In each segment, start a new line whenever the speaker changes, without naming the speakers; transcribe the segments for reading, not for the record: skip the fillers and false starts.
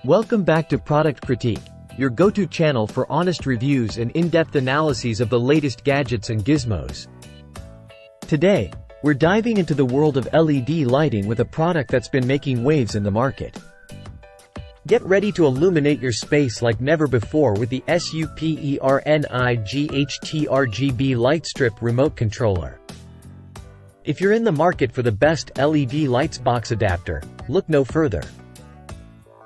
Welcome back to Product Critique, your go-to channel for honest reviews and in-depth analyses of the latest gadgets and gizmos. Today, we're diving into the world of LED lighting with a product that's been making waves in the market. Get ready to illuminate your space like never before with the SUPERNIGHT RGB light strip remote controller. If you're in the market for the best LED lights box adapter, look no further.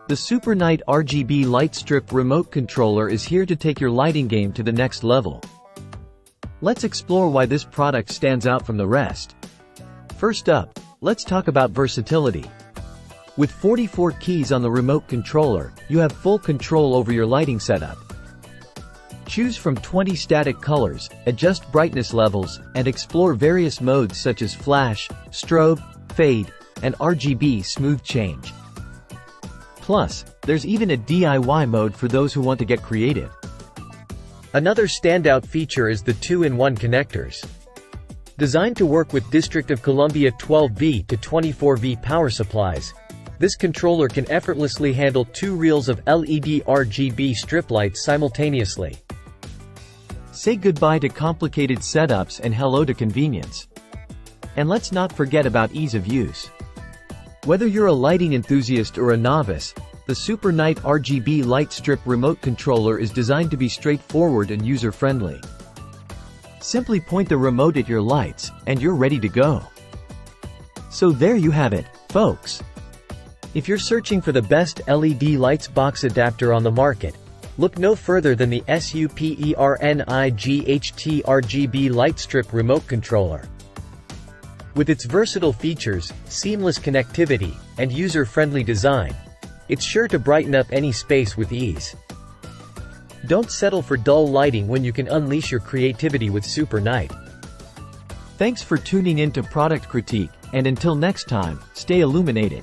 The SUPERNIGHT RGB light strip remote controller is here to take your lighting game to the next level. Let's explore why this product stands out from the rest. First up, let's talk about versatility. With 44 keys on the remote controller, you have full control over your lighting setup. Choose from 20 static colors, adjust brightness levels, and explore various modes such as flash, strobe, fade, and RGB smooth change. Plus, there's even a DIY mode for those who want to get creative. Another standout feature is the 2-in-1 connectors. Designed to work with District of Columbia 12V to 24V power supplies, this controller can effortlessly handle 2 reels of LED RGB strip lights simultaneously. Say goodbye to complicated setups and hello to convenience. And let's not forget about ease of use. Whether you're a lighting enthusiast or a novice, the SUPERNIGHT RGB light strip remote controller is designed to be straightforward and user-friendly. Simply point the remote at your lights, and you're ready to go. So there you have it, folks. If you're searching for the best LED lights box adapter on the market, look no further than the SUPERNIGHT RGB light strip remote controller. With its versatile features, seamless connectivity, and user-friendly design, it's sure to brighten up any space with ease. Don't settle for dull lighting when you can unleash your creativity with SUPERNIGHT. Thanks for tuning in to Product Critique, and until next time, stay illuminated.